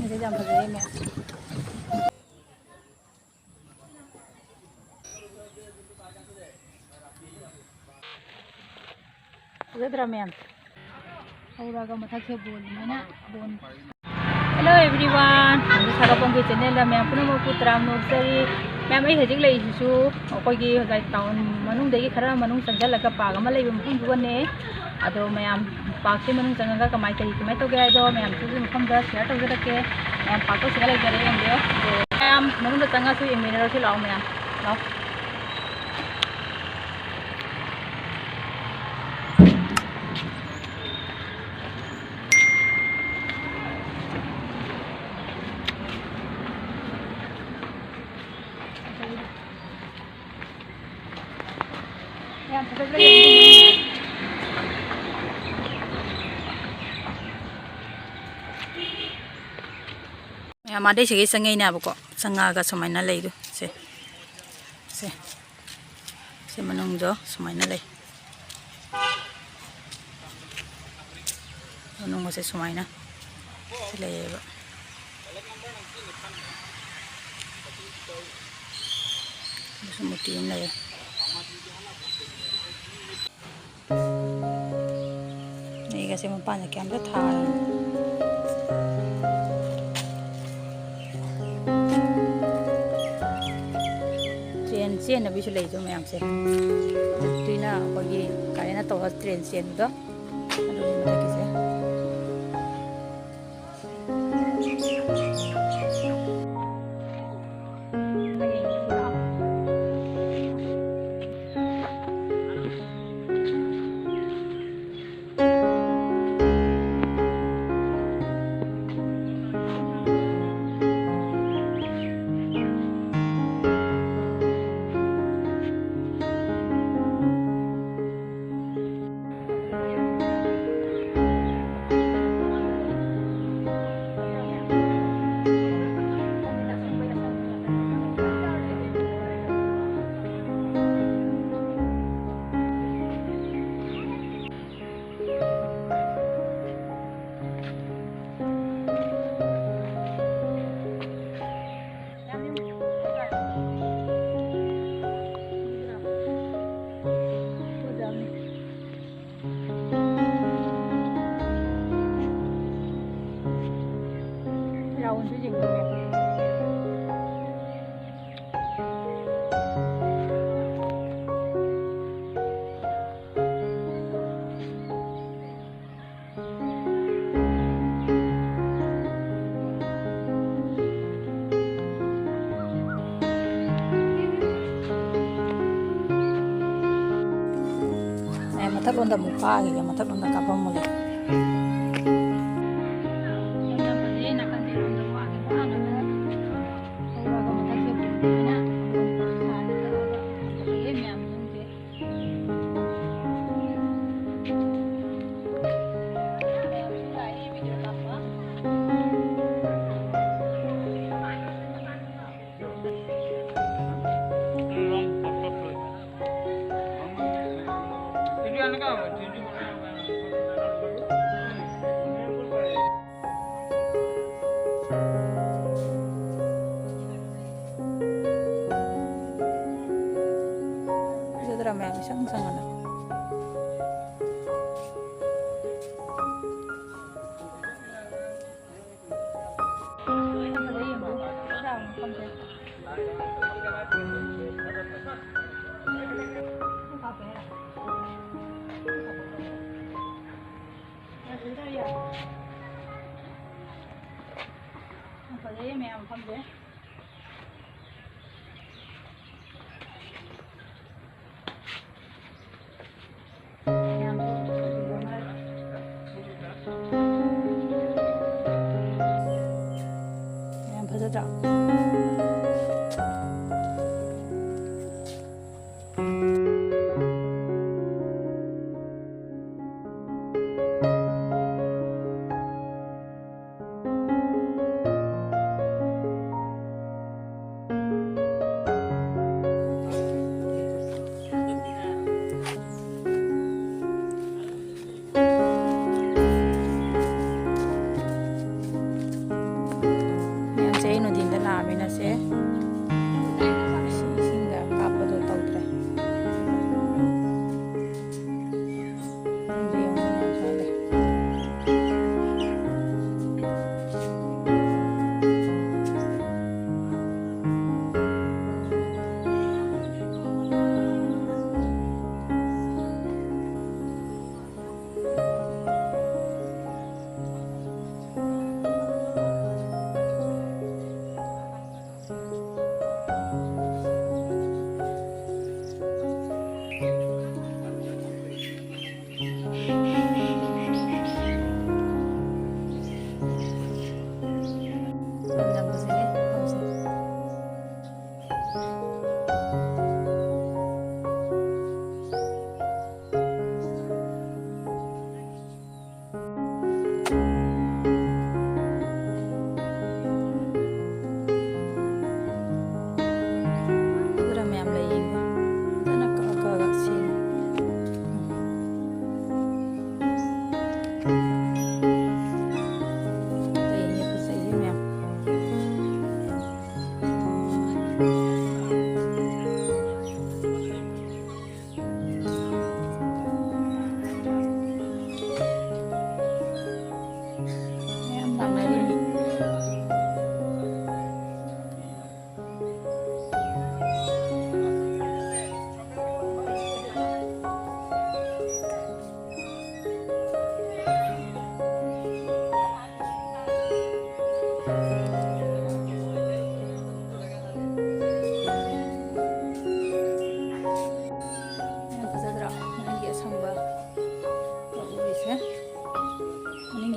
이제 좀 보세요. 그러더라면 Auraga mathak se bol mana bon. Hello everyone. Sarapong ki channel la main puno mo putram no sari main ai hajik lai su koi gi hajai town manung degi khara manung sanjal laga paga ma leibum pung duan ne ado main pak se manung changa ka mai kari mai to ga do main su mukam da share to ga ke main pak to sigala gare am dio main manung da changa su iminer su lao main lao Mà đây sẽ sang ngay nè bố sang ngà cái số máy nó lấy được sẽ mà nung gió số máy nó lấy nung có sẽ số máy nè sẽ lấy vậy số một tiếng này này cái sẽ một bàn cái em rất thà Train na bisu lay jo mayam se tuy na kogi kaya na to train sen do ano ni mata kise mathak onda mupa gi mathak onda kapam mole Ramai sang-sang anak. ꯇꯧꯔꯤꯁꯦ ꯏꯁꯤꯡꯒ ꯀꯥꯞꯄꯗꯣ ꯇꯧꯗ꯭ꯔꯦ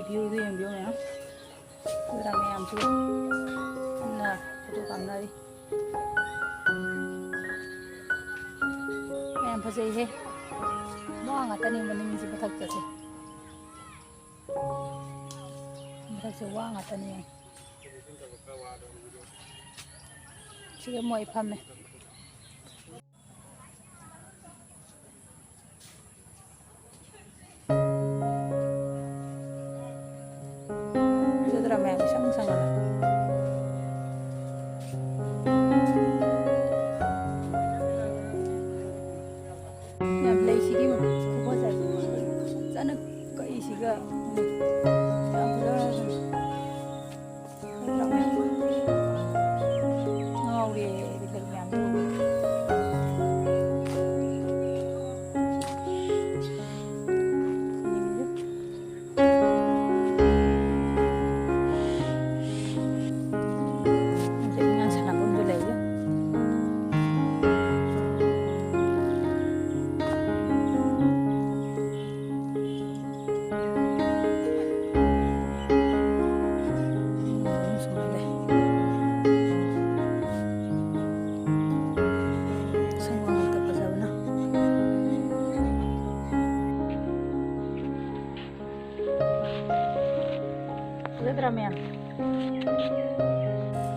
뷰도 연병이야. 그다음에 암수 하나 포도 감나리. em fazei mua ngata ni maning si bathak ta se bathak se wa ngata ni si moi phame 저들아 매 상상하나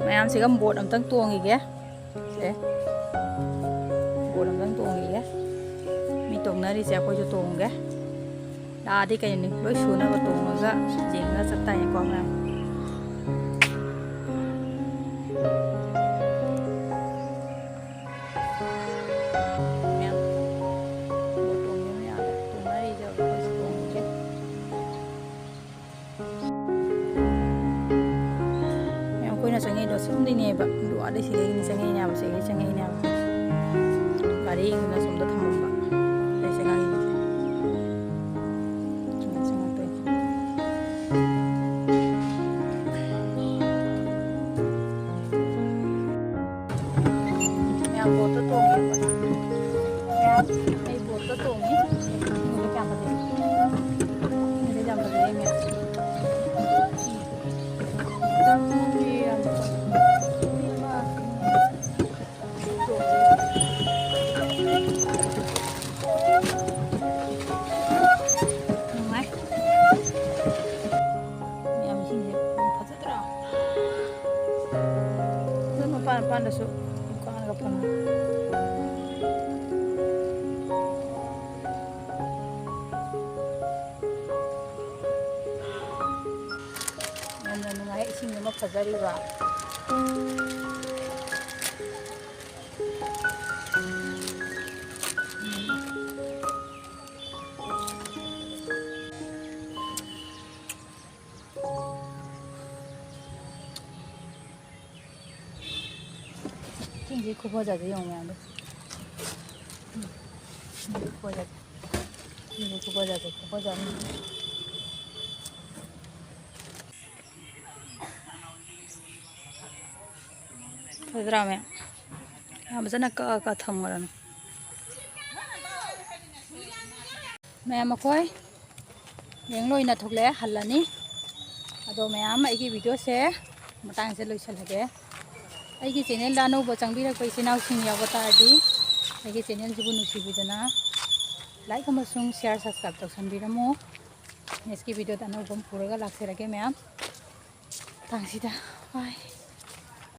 Mày sẽ găm bột ẩm tăng tuồng gì kìa sẽ bột ẩm tăng tuồng gì kìa mi tuồng nó đi sẽ coi cho tuồng kìa đã đi cái này đối số nó vào tuồng rồi ra chỉ nó sắp tay con làm sangai do sum dini ba do ada sih ini sangai ni apa sih sangai ni apa bari ini na sum do thamam ba dai sangai ni sangai to ya foto to ni ba ya ai foto to ni ni ka pa de ni jam pa de ni Panda so bukan ada pun yang nungai sini mau kerja juga 이제 굽어져도 영양도. 이제 굽어져. 이제 굽어져. 그다음에 아무잖아 까까 탐거라는. Ma'am अखोई येंलोइना थोकले हल्लानी अदो ma'am आइगी video से मतांग से लोइसलगे आइगी channel दानो बचंगबिरक पैसिनाव सिंग यावतारदी आइगी चैनल जिबु नुसिबिदना लाइक अमसुंग शेयर सब्सक्राइब तौसनबिरमो नेक्स्ट की वीडियो दानो बम पुरगा लाक्सेरगे मैम तांगसिदा बाय